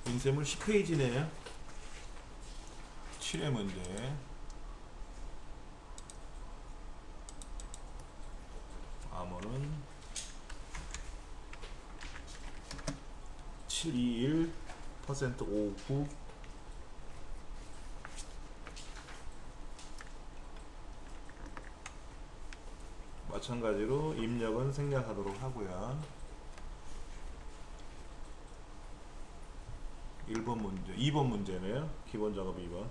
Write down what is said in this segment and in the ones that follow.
인쇄물 10페이지네요. 7회 문제. 암호는 721% 59. 마찬가지로 입력은 생략하도록 하고요. 1번 문제, 2번 문제네요. 기본 작업 2번.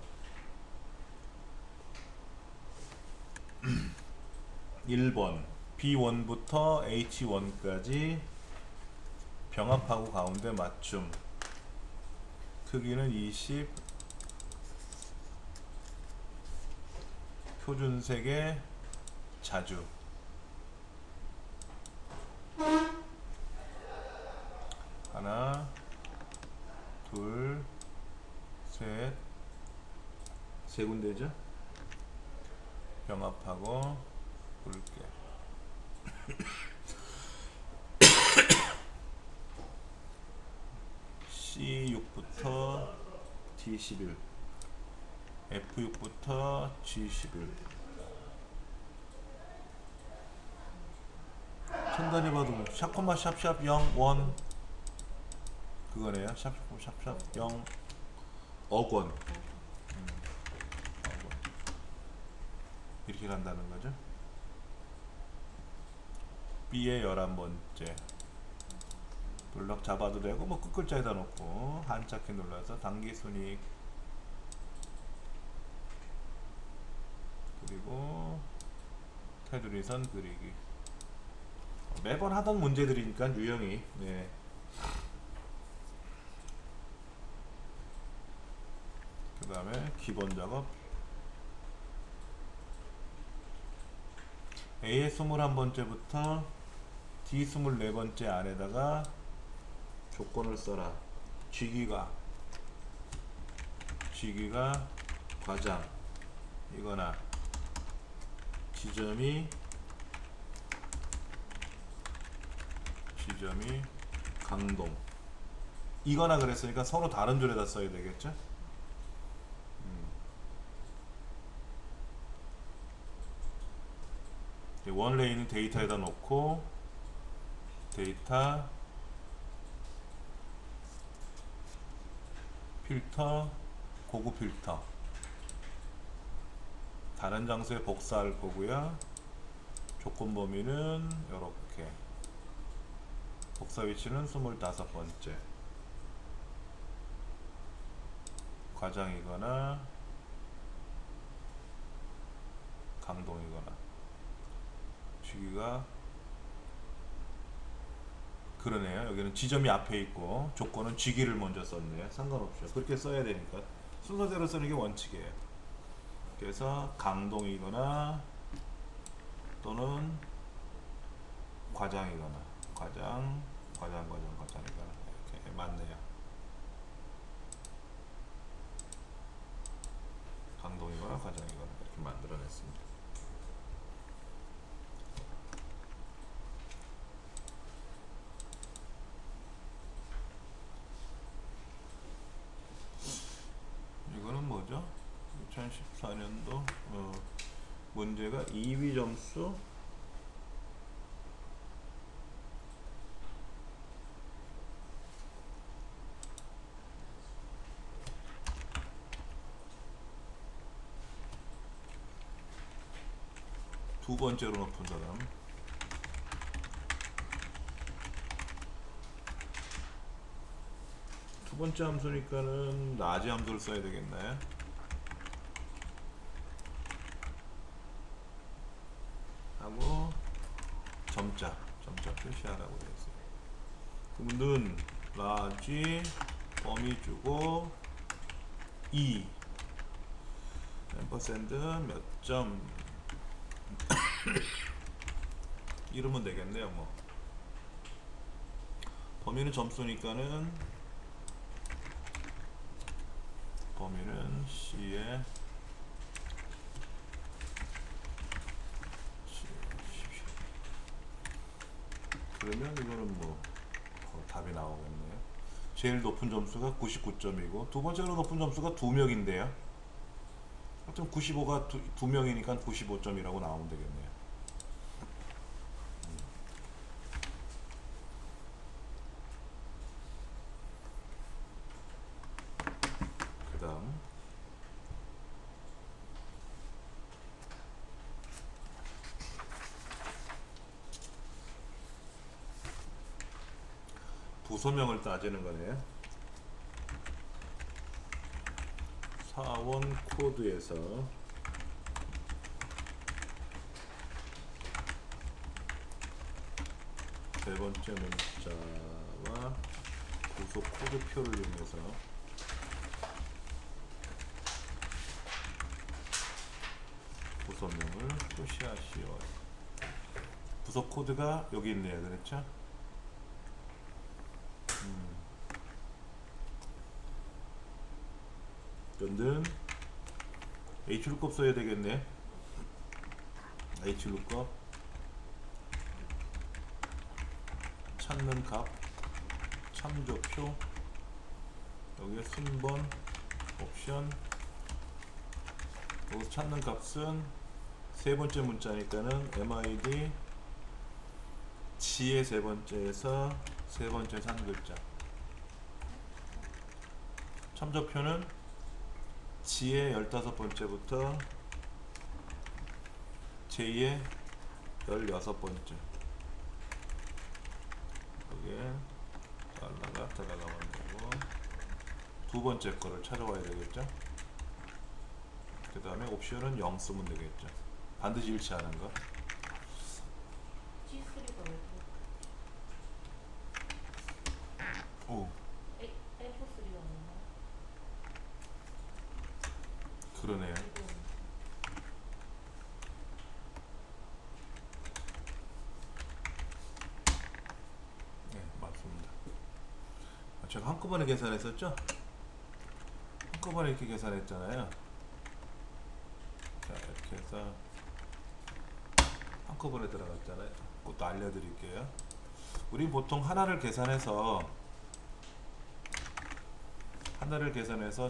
1번 B1부터 H1까지 병합하고 가운데 맞춤. 크기는 20, 표준색의 자주. 하나, 둘, 셋, 세 군데죠? 병합하고 볼게. C6부터 D11, F6부터 G11. 천단위 봐도 샵콤마 샵샵 0, 1 그거네요. 샵샵 0 억원. 이렇게 간다는 거죠. B의 11번째. 블럭 잡아도 되고 뭐 끝글자에다 놓고 한자키 눌러서 단기순익 그리고 테두리선 그리기. 매번 하던 문제들이니까 유형이. 네. 그 다음에 기본 작업 A의 21번째부터 D 24번째 안에다가 조건을 써라. G기가 과장 이거나 지점이 강동 이거나 그랬으니까 서로 다른 줄에다 써야 되겠죠. 원레인은 데이터에다 놓고 데이터 필터 고급 필터 다른 장소에 복사할 거고요. 조건 범위는 이렇게 복사 위치는 25번째 과장이거나 강동이거나 주기가 그러네요. 여기는 지점이 앞에 있고 조건은 쥐기를 먼저 썼네요. 상관없죠. 그렇게 써야 되니까 순서대로 쓰는 게 원칙이에요. 그래서 강동이거나 또는 과장이거나 과장이거나 이렇게 맞네요. 강동이거나 과장이거나 이렇게 만들어냈습니다. 이거는 뭐죠? 2014년도 문제가 2위 점수 두 번째로 높은 사람. 두 번째 함수니까는 라지 함수를 써야 되겠나요? 하고 점자 표시하라고 되어 있어요. 그러면 라지 범위 주고 2 앰퍼샌드 몇 점 이러면 되겠네요. 뭐 범위는 점수니까는 범위는 C에 그러면 이거는 뭐 답이 나오겠네요. 제일 높은 점수가 99점이고 두 번째로 높은 점수가 2명인데요. 하여튼 95가 2명이니까 95점이라고 나오면 되겠네요. 그 다음 부서명을 따지는 거네요. 사원 코드에서 세 번째 문자와 부서 코드표를 이용해서 부서명을 표시하시오. 부서 코드가 여기 있네요. 그렇죠? 연든 H룩업 써야 되겠네. H룩업 찾는 값 참조표 여기에 순번 옵션 여기서 찾는 값은 세 번째 문자니까는 MID 지의 세 번째에서 세 번째에서 한 글자 참조표는 지의 15번째부터 제2의 16번째 여기에 달러가 들어가면 되고 두 번째 거를 찾아와야 되겠죠. 그 다음에 옵션은 0 쓰면 되겠죠. 반드시 일치하는 거. G3가 왜 오, F3가 없나? 그러네요. 네, 맞습니다. 제가 한꺼번에 계산했었죠? 한꺼번에 이렇게 계산했잖아요. 자, 이렇게 해서 한꺼번에 들어갔잖아요. 그것도 알려드릴게요. 우리 보통 하나를 계산해서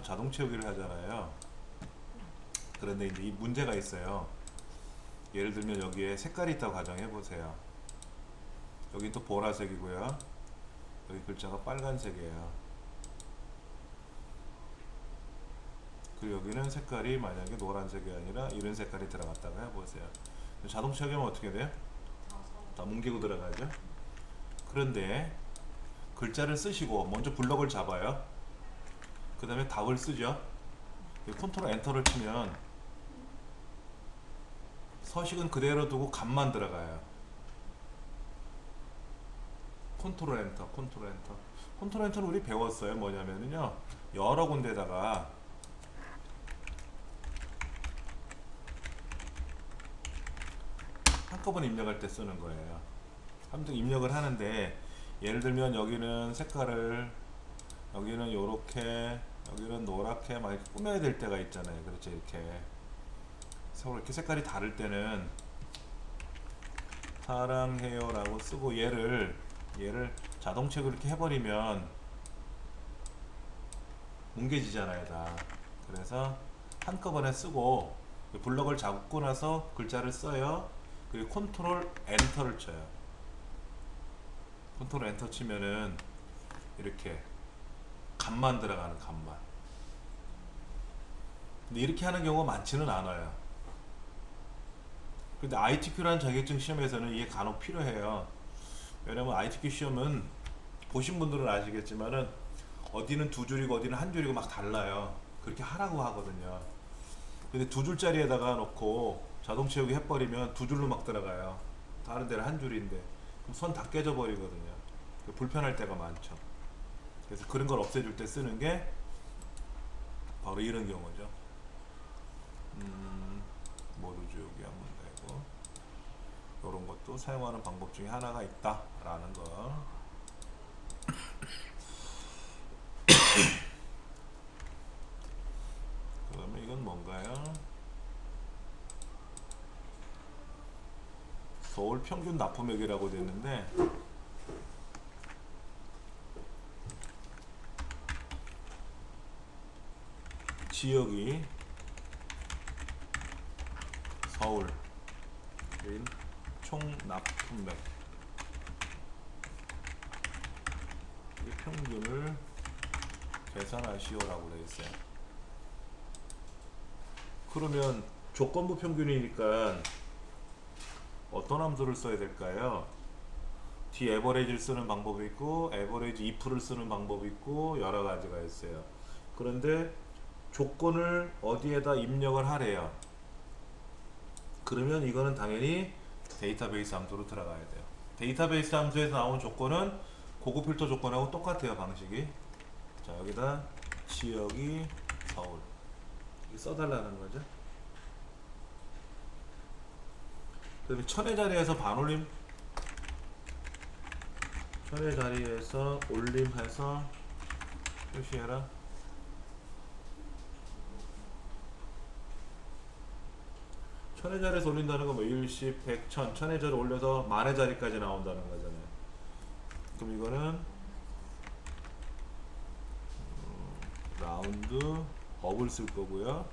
자동 채우기를 하잖아요. 그런데 이제 이 문제가 있어요. 예를 들면 여기에 색깔이 있다고 가정해 보세요. 여기 또 보라색이고요. 여기 글자가 빨간색이에요. 그리고 여기는 색깔이 만약에 노란색이 아니라 이런 색깔이 들어갔다고 해보세요. 자동 채우기면 어떻게 돼요? 다 뭉개고 들어가죠. 그런데 글자를 쓰시고 먼저 블럭을 잡아요. 그 다음에 답을 쓰죠. 컨트롤 엔터를 치면 서식은 그대로 두고 값만 들어가요. 컨트롤 엔터. 컨트롤 엔터는 우리 배웠어요. 뭐냐면요, 여러 군데다가 한꺼번에 입력할 때 쓰는 거예요. 함정 입력을 하는데, 예를 들면 여기는 색깔을, 여기는 요렇게, 여기는 노랗게 막 이렇게 꾸며야 될 때가 있잖아요. 그렇죠. 이렇게 서로 이렇게 색깔이 다를 때는 사랑해요 라고 쓰고 얘를 자동 채우기 이렇게 해버리면 뭉개지잖아요 다. 그래서 한꺼번에 쓰고 블럭을 잡고 나서 글자를 써요. 그리고 컨트롤 엔터를 쳐요. 컨트롤 엔터 치면은 이렇게 값만 들어가는 값만. 근데 이렇게 하는 경우가 많지는 않아요. 근데 ITQ라는 자격증 시험에서는 이게 간혹 필요해요. 왜냐면 ITQ 시험은 보신 분들은 아시겠지만은 어디는 두 줄이고 어디는 한 줄이고 막 달라요. 그렇게 하라고 하거든요. 근데 두 줄짜리에다가 놓고 자동 채우기 해버리면 두 줄로 막 들어가요. 다른 데는 한 줄인데 그럼 선 다 깨져 버리거든요. 불편할 때가 많죠. 그래서 그런 걸 없애줄 때 쓰는 게 바로 이런 경우죠. 모두 지우기 하면 되고, 이런 것도 사용하는 방법 중에 하나가 있다라는 거. 그다음에 이건 뭔가요? 서울 평균 납품액이라고 되어 있는데, 지역이 서울인 총 납품액 이 평균을 계산하시오라고 되어 있어요. 그러면 조건부 평균이니까 어떤 함수를 써야 될까요? 디에버리지를 쓰는 방법이 있고 에버리지 if를 쓰는 방법이 있고 여러 가지가 있어요. 그런데 조건을 어디에다 입력을 하래요. 그러면 이거는 당연히 데이터베이스 함수로 들어가야 돼요. 데이터베이스 함수에서 나온 조건은 고급 필터 조건하고 똑같아요, 방식이. 자, 여기다 지역이 서울 이렇게 써달라는 거죠. 그다음에 천의 자리에서 반올림, 천의 자리에서 올림해서 표시해라. 천의 자리에서 올린다는 건 뭐 1, 10, 100, 1000 천의 자리 올려서 만의 자리까지 나온다는 거잖아요. 그럼 이거는 라운드 업을 쓸 거고요.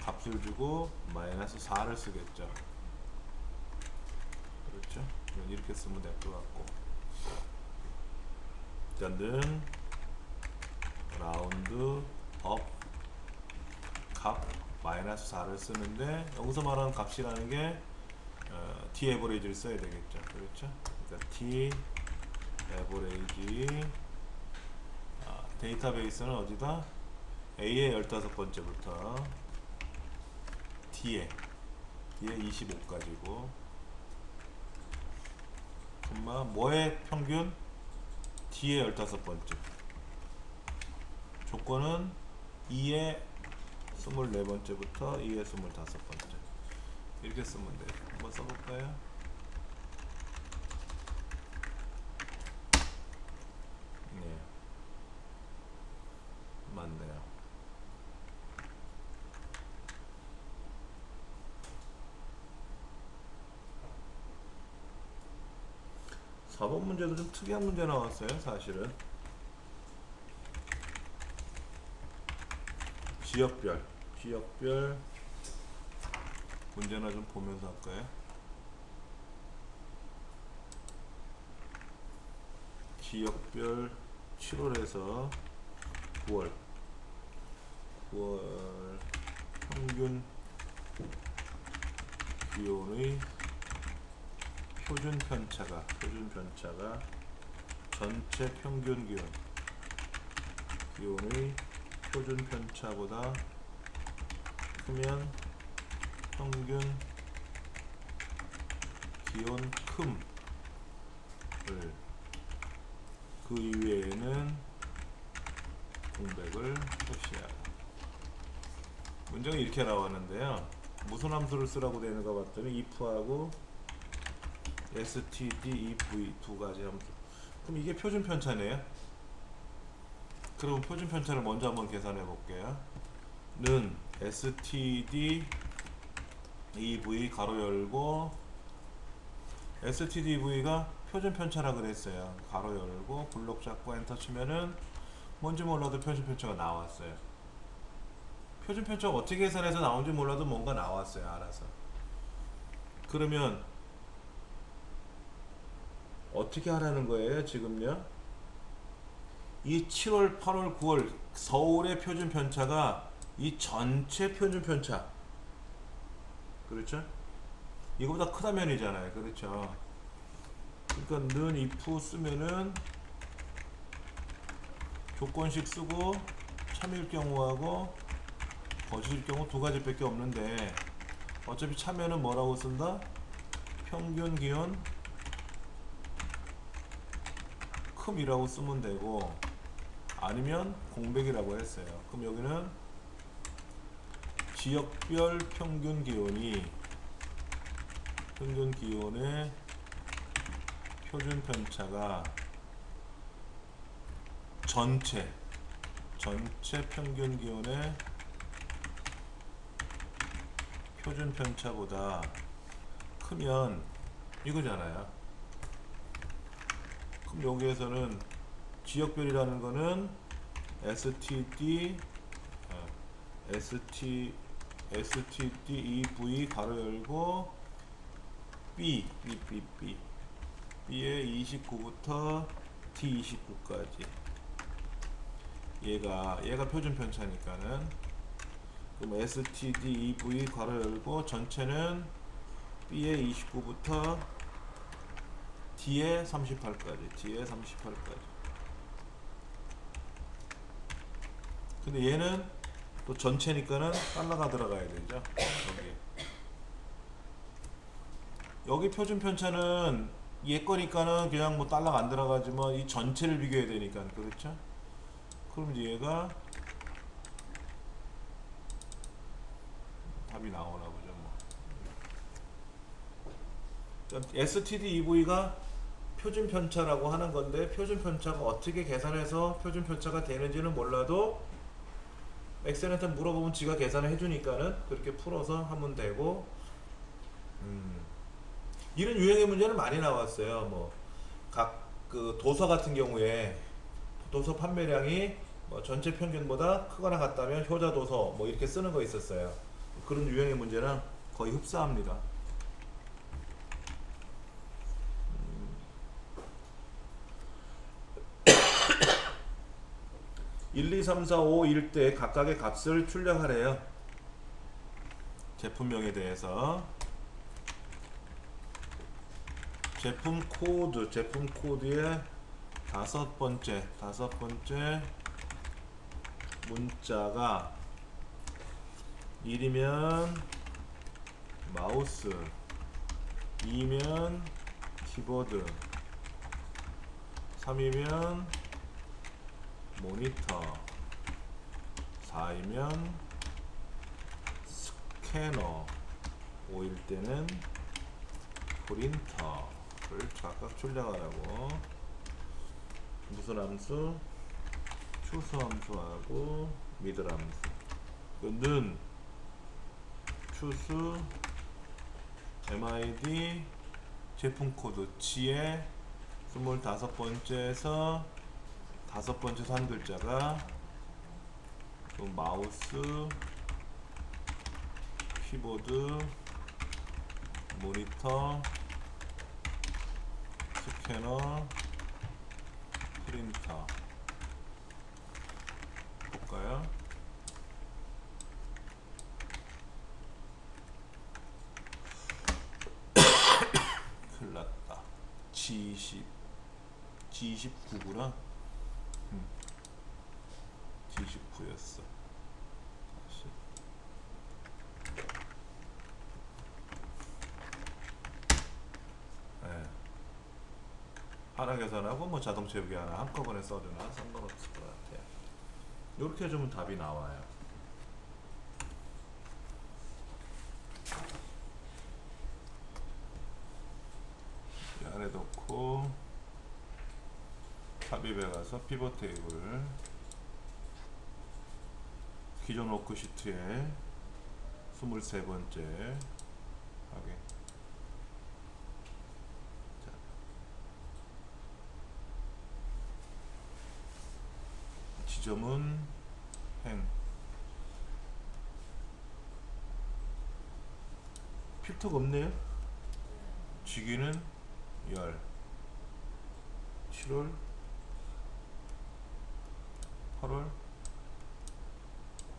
값을 주고 마이너스 4를 쓰겠죠. 그렇죠? 이렇게 쓰면 될 것 같고, 일단은 라운드 업 값 마이너스 4를 쓰는데 여기서 말하는 값이라는 게 t 에버리지를 써야 되겠죠. 그렇죠? 그러니까 t 에버리지 데이터베이스는 어디다? A의 15번째부터 D에 25까지고 콤마 뭐의 평균? D의 15번째 조건은 E의 24번째부터 E의 25번째 이렇게 쓰면 돼요. 한번 써볼까요? 네, 맞네요. 4번 문제도 좀 특이한 문제 나왔어요. 사실은 지역별 문제나 좀 보면서 할까요? 지역별 7월에서 9월 평균 기온의 표준 편차가 전체 평균 기온의 표준 편차보다 크면 평균 기온 큼을 그 이외에는 공백을 표시하라. 문제가 이렇게 나왔는데요. 무슨 함수를 쓰라고 되는 거 봤더니 if하고 std, ev 두 가지 함수. 그럼 이게 표준 편차네요. 그럼 표준 편차를 먼저 한번 계산해 볼게요. 는 std ev 가로 열고 std ev가 표준 편차라 그랬어요. 가로 열고 블록 잡고 엔터 치면은 뭔지 몰라도 표준 편차가 나왔어요. 표준 편차가 어떻게 계산해서 나온지 몰라도 뭔가 나왔어요. 알아서. 그러면 어떻게 하라는 거예요? 지금요? 이 7월, 8월, 9월 서울의 표준 편차가 이 전체 표준 편차, 그렇죠? 이거보다 크다면이잖아요. 그렇죠? 그러니까 는 if 쓰면은 조건식 쓰고 참일 경우하고 거짓일 경우 두 가지밖에 없는데 어차피 참여는 뭐라고 쓴다? 평균 기온 큼이라고 쓰면 되고 아니면 공백이라고 했어요. 그럼 여기는 지역별 평균 기온의 표준 편차가 전체 평균 기온의 표준 편차보다 크면 이거잖아요. 그럼 여기에서는 지역별이라는 거는 std stdev 가로 열고 B에 29부터 D29까지 얘가 표준 편차니까는 그럼 stdev 가로 열고 전체는 B에 29부터 D에 38까지 근데 얘는 또 전체니까는 달러가 들어가야 되죠. 여기 표준 편차는 얘 거니까는 그냥 뭐 달러가 안 들어가지만 이 전체를 비교해야 되니까 그렇죠? 그럼 이제 얘가 답이 나오나 보죠. 뭐. stdev가 표준 편차라고 하는 건데 표준 편차가 어떻게 계산해서 표준 편차가 되는지는 몰라도 엑셀한테 물어보면 지가 계산을 해주니까는 그렇게 풀어서 하면 되고 이런 유형의 문제는 많이 나왔어요. 뭐 각 그 도서 같은 경우에 도서 판매량이 뭐 전체 평균보다 크거나 같다면 효자 도서 뭐 이렇게 쓰는 거 있었어요. 그런 유형의 문제는 거의 흡사합니다. 1, 2, 3, 4, 5 일 때 각각의 값을 출력하래요. 제품명에 대해서 제품 코드의 다섯 번째 문자가 1이면 마우스, 2면 키보드, 3이면 모니터, 4이면 스캐너, 5일 때는 프린터를 각각 출력하라고. 무슨 함수? 추수 함수하고 미들 함수. 는 추수 MID 제품 코드 지에 25번째에서 다섯 번째 한 글자가 또 마우스, 키보드, 모니터, 스캐너, 프린터. 볼까요? 큰일났다. G29구나. G29였어. 네. 하나 계산하고 뭐 자동 채우기 하나 한꺼번에 써주나 상관없을 것 같아요. 이렇게 해주면 답이 나와요. 이 안에 넣고 삽입에 가서 피벗 테이블 기존 워크시트에 23번째 확인. 자. 지점은 행. 필터가 없네요. 주기는 열. 7월 8월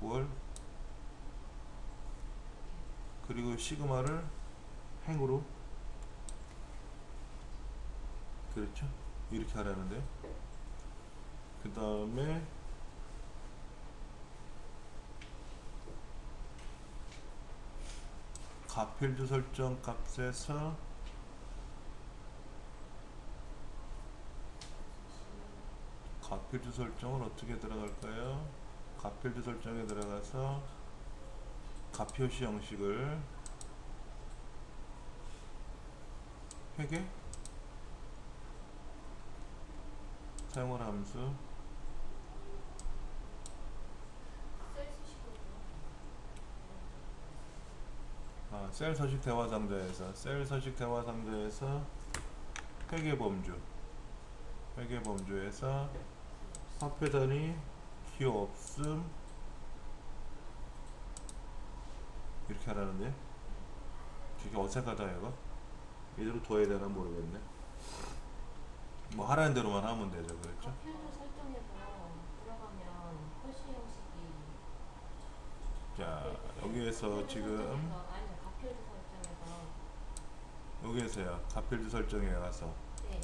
9월 그리고 시그마를 행으로 그렇죠? 이렇게 하라는데 그 다음에 가필드 설정 값에서 가필드 설정을 어떻게 들어갈까요? 가필드 설정에 들어가서 가표시 형식을 회계 사용을 함수 셀 서식 대화 상자에서 회계 범주에서 화폐 단위 기호 없음 이렇게 하라는데 되게 어색하다 얘가. 이대로 둬야 되나 모르겠네. 뭐 하라는 대로만 하면 되죠. 그렇죠? 가필드 설정에서 들어가면 표시 형식이 자 여기에서 지금 아니요 가필드 설정에서 여기에서요 가필드 설정에 가서 네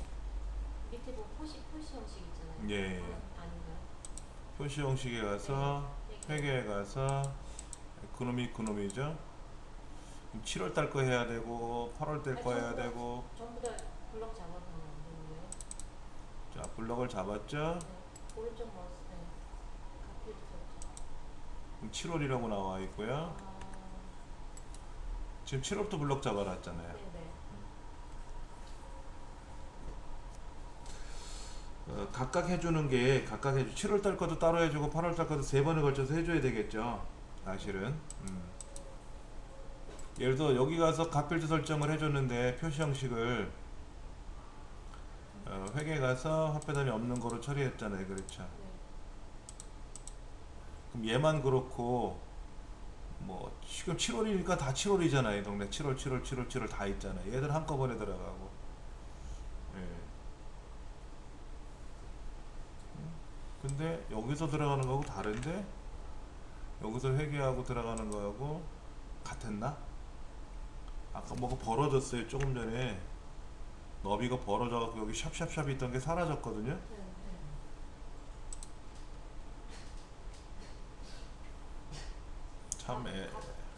밑에 보면 표시 형식 있잖아요. 예, 아닌가요? 표시 형식에 가서 네. 회계에 가서 에코노미죠. 7월 달 거 해야 되고 8월 달 거 해야 되고. 전부 다 블럭 잡아서 하면 되는 거예요? 자 블럭을 잡았죠. 네. 오른쪽 마우스 네. 가필드 설정. 7월이라고 나와 있고요. 아, 지금 7월부터 블럭 잡아놨잖아요. 네네. 각각 해주는 게 각각 7월 달 것도 따로 해주고 8월 달 것도 3번에 걸쳐서 해줘야 되겠죠. 사실은. 예를 들어 여기 가서 가필드 설정을 해줬는데 표시 형식을 회계 가서 화폐단위 없는 거로 처리했잖아요. 그렇죠. 네. 그럼 얘만 그렇고 뭐 지금 7월이니까 다 7월이잖아요. 이 동네 7월 다 있잖아요. 얘들 한꺼번에 들어가고. 예. 근데 여기서 들어가는 거하고 다른데 여기서 회계하고 들어가는 거하고 같았나? 아까 뭐가 벌어졌어요. 조금 전에 너비가 벌어져갖고 여기 샵샵샵 있던 게 사라졌거든요. 네. 네. 참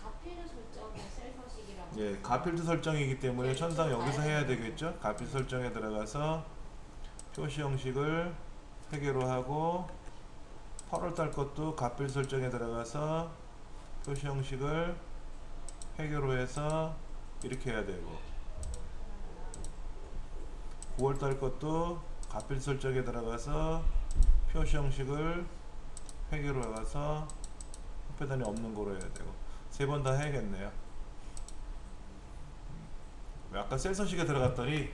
가필드 설정의 셀 서식이라고. 예, 가필드 설정이기 때문에 네, 천상 좀 여기서 봐야 해야 되는 되겠죠. 가필드 설정에 들어가서 표시 형식을 회계로 하고 8월 달 것도 가필드 설정에 들어가서 표시 형식을 회계로 해서 이렇게 해야 되고 9월 달 것도 가필드 설정에 들어가서 표시 형식을 회계로 해서 화폐단위 없는 거로 해야 되고 3번 다 해야겠네요. 아까 셀 서식에 들어갔더니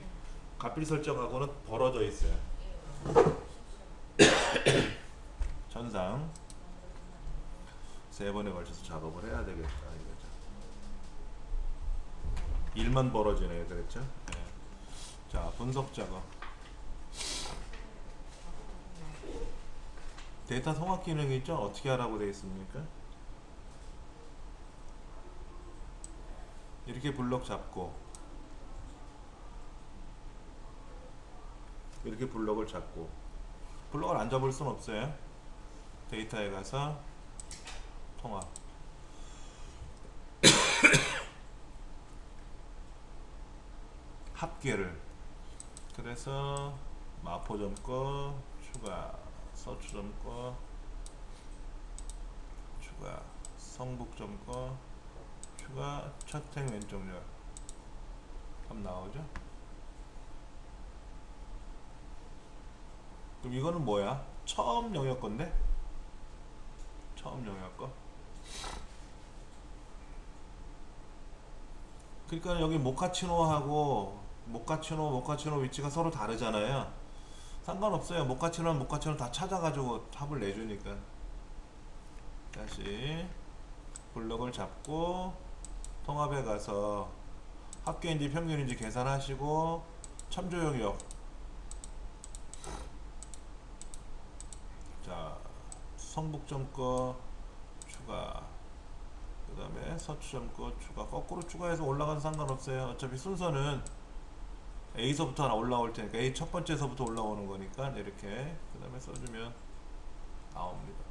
가필드 설정하고는 벌어져 있어요. 천상 3번에 걸쳐서 작업을 해야 되겠다 이거죠. 일만 벌어지네요. 그랬죠? 네. 자 분석 작업. 데이터 통합 기능이 있죠? 어떻게 하라고 되어 있습니까? 이렇게 블럭 잡고 이렇게 블럭을 잡고 블럭을 안 잡을 순 없어요. 데이터에 가서 통합 합계를 그래서 마포점 거 추가 서초점 거 추가 성북점 거 추가 첫행 왼쪽열 그럼 나오죠. 그럼 이거는 뭐야? 처음 영역 건데? 처음 영역 거? 그러니까 여기 모카치노하고 모카치노 위치가 서로 다르잖아요. 상관없어요. 모카치노는 모카치노 다 찾아가지고 합을 내주니까. 다시 블럭을 잡고 통합에 가서 합계인지 평균인지 계산하시고 첨조 영역 자 성북점 거 추가 그 다음에 서초점 거 추가 거꾸로 추가해서 올라가도 상관없어요. 어차피 순서는 A서부터 하나 올라올 테니까 A 첫 번째서부터 올라오는 거니까 이렇게 그 다음에 써주면 나옵니다.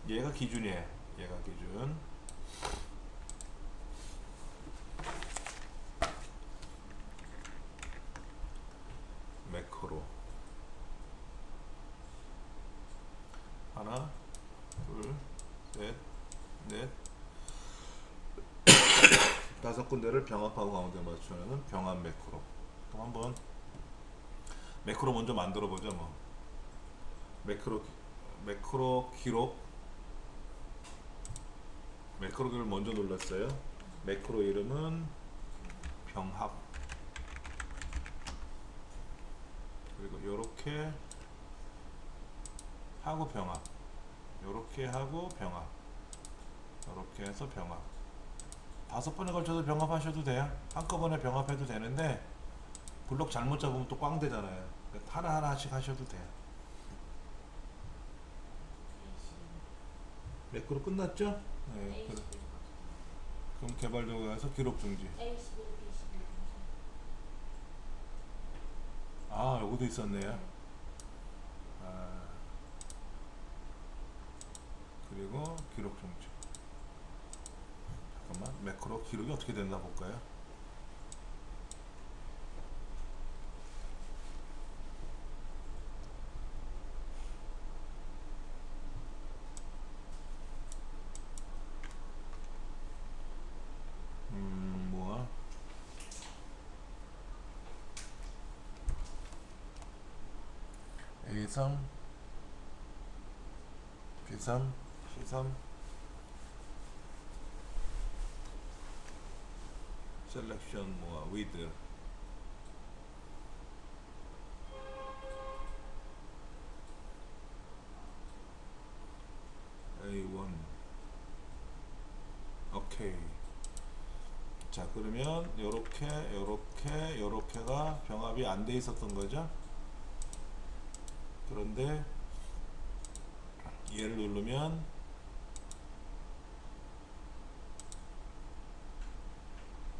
얘가 기준이에요. 얘가 기준. 매크로 하나 둘 셋 넷 다섯 군데를 병합하고 가운데 맞추는 병합 매크로. 그럼 한번 매크로 먼저 만들어 보죠. 뭐 매크로 기록 매크로를 먼저 눌렀어요. 매크로 이름은 병합 그리고 요렇게 하고 병합 요렇게 하고 병합 요렇게 해서 병합 5번에 걸쳐서 병합하셔도 돼요. 한꺼번에 병합해도 되는데 블록 잘못 잡으면 또 꽝 되잖아요. 그러니까 하나하나씩 하셔도 돼요. 매크로 끝났죠? 네. 그럼 개발도구에 가서 기록 중지. 아, 여기도 있었네요. 아, 그리고 기록 중지. 잠깐만, 매크로 기록이 어떻게 됐나 볼까요? 뭐야? A3, B3, C3, 셀렉션 뭐야? with A1. 오케이. 자, 그러면 요렇게가 병합이 안 돼 있었던 거죠. 그런데 얘를 누르면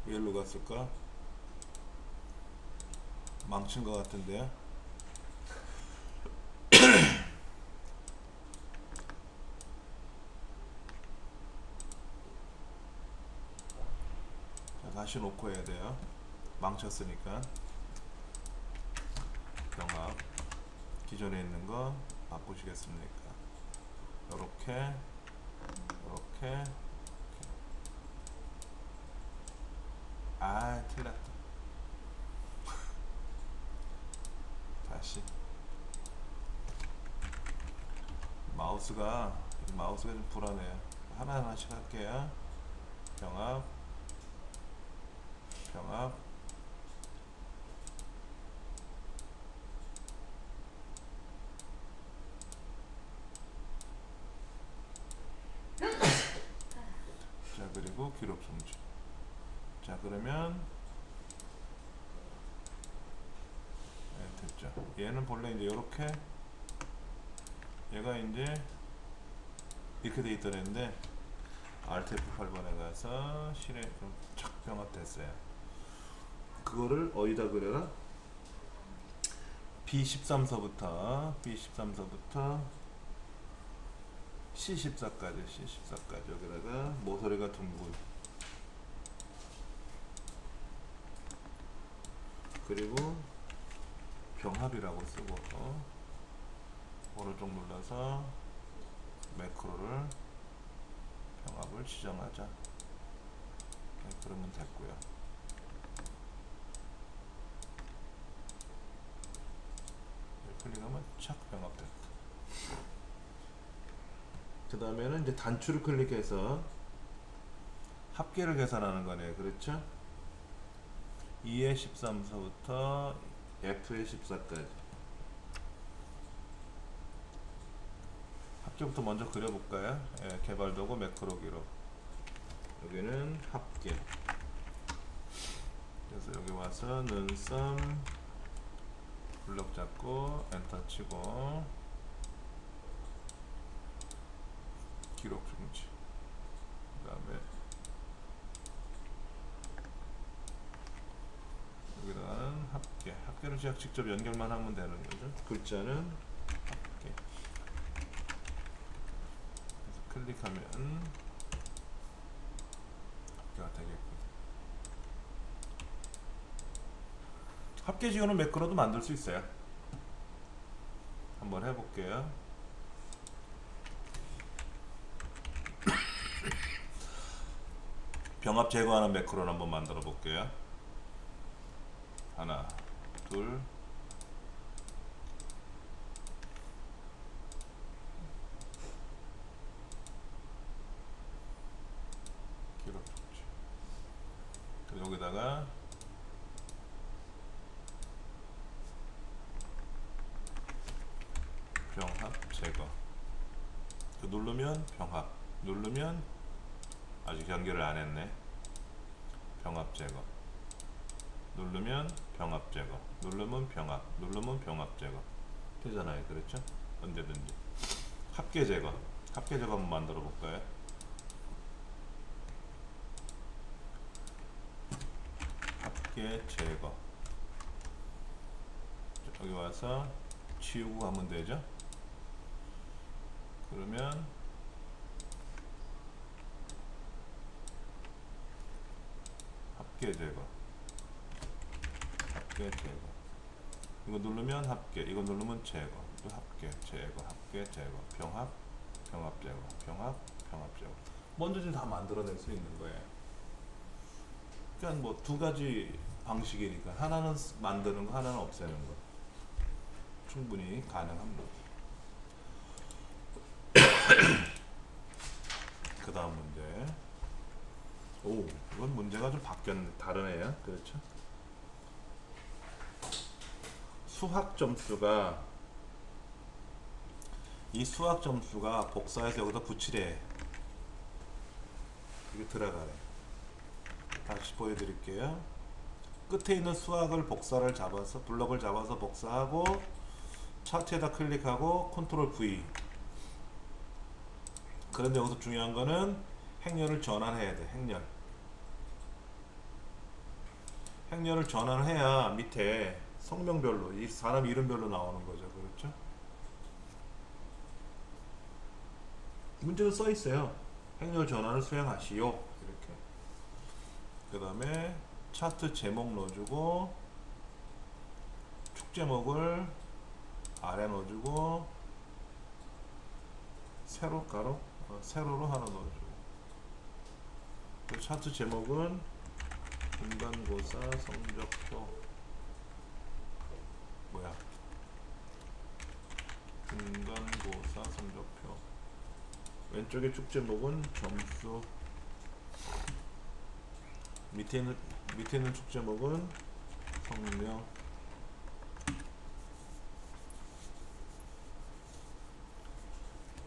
왜 일로 갔을까? 망친 것 같은데요. 자, 다시 놓고 해야 돼요. 망쳤으니까. 병합 기존에 있는 거 바꾸시겠습니까? 요렇게 아, 틀렸다. 다시 마우스가 좀 불안해요. 하나하나씩 할게요. 병합 자, 그리고 기록 중지. 자, 그러면 네, 됐죠. 얘는 본래 이제 요렇게 얘가 이제 이렇게 돼 있더랬는데 Alt F8번에 가서 실행 좀 착 병합됐어요. 그거를 어디다 그려라? B13서부터 C14까지 여기다가 모서리가 둥글, 그리고 병합이라고 쓰고 오른쪽 눌러서 매크로를 병합을 지정하자. 네, 그러면 됐고요. 클릭하면 착 병합됐다. 그 다음에는 이제 단추를 클릭해서 합계를 계산하는 거네요. 그렇죠? 2의 13서부터 F의 14까지 합계부터 먼저 그려볼까요? 예, 개발도구 매크로 기록. 여기는 합계. 그래서 여기 와서 눈썹 블럭 잡고 엔터 치고 기록 중지. 그 다음에 여기다가는 합계를 직접 연결만 하면 되는 거죠. 글자는 합계. 그래서 클릭하면 합계가 되겠고, 합계 지우는 매크로도 만들 수 있어요. 한번 해볼게요. 병합 제거하는 매크로를 한번 만들어 볼게요. 하나, 둘, 기록 중지. 그리고 여기다가 병합 제거. 누르면 병합, 누르면 아직 연결을 안 했네. 병합 제거. 누르면 병합 제거. 누르면 병합. 누르면 병합 제거. 되잖아요. 그렇죠? 언제든지. 합계 제거. 합계 제거 한번 만들어 볼까요? 합계 제거. 여기 와서 지우고 가면 되죠? 그러면 합계 제거. 합계 제거. 이거 누르면 합계, 이거 누르면 제거. 또 합계, 제거, 합계, 제거. 병합, 병합 제거. 병합, 병합 제거. 뭐든지 다 만들어낼 수 있는 거예요. 그러니까 뭐 두 가지 방식이니까 하나는 만드는 거, 하나는 없애는 거. 충분히 가능합니다. 그 다음 문제. 오, 이건 문제가 좀 바뀌었네. 다르네요. 그렇죠? 수학 점수가, 이 수학 점수가 복사해서 여기다 붙이래. 이게 들어가래. 다시 보여드릴게요. 끝에 있는 수학을 복사를 잡아서, 블럭을 잡아서 복사하고, 차트에다 클릭하고 컨트롤 V. 그런데 여기서 중요한 거는 행렬을 전환해야 돼. 행렬을 전환해야 밑에 성명별로, 이 사람 이름별로 나오는 거죠. 그렇죠? 문제는 써 있어요. 행렬 전환을 수행하시오. 이렇게. 그 다음에 차트 제목 넣어주고, 축 제목을 아래 넣어주고, 세로 가로, 세로로 하나 넣어주고. 그 차트 제목은 중간고사 성적표. 뭐야? 중간고사 성적표. 왼쪽에 축 제목은 점수. 밑에 있는 축 제목은 성명.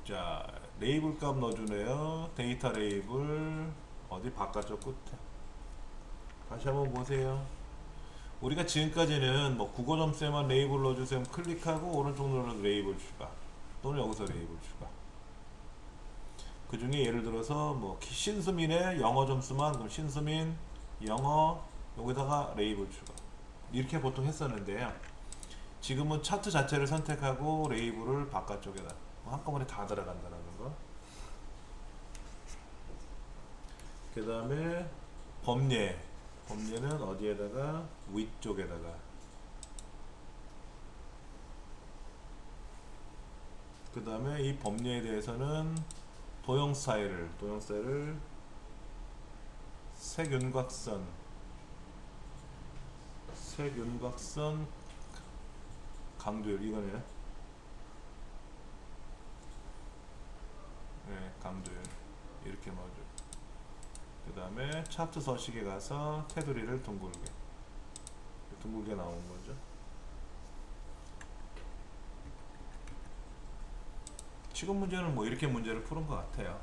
자, 레이블 값 넣어주네요. 데이터 레이블 어디 바깥쪽 끝에. 다시 한번 보세요. 우리가 지금까지는 뭐 국어 점수에만 레이블 넣어주세요. 클릭하고 오른쪽 누르면 레이블 추가, 또는 여기서 레이블 추가. 그 중에 예를 들어서 뭐 신수민의 영어 점수만, 그럼 신수민 영어 여기다가 레이블 추가, 이렇게 보통 했었는데요. 지금은 차트 자체를 선택하고 레이블을 바깥쪽에다 한꺼번에 다 들어간다는 거. 그 다음에 범례는 어디에다가? 위쪽에다가. 그 다음에 이 범례에 대해서는 도형 스타일을 색윤곽선 강조율, 이거네요. 네, 강조율 이렇게 넣어줘. 그 다음에 차트 서식에 가서 테두리를 둥글게 나오는 거죠. 지금 문제는 뭐 이렇게 문제를 푸는 것 같아요.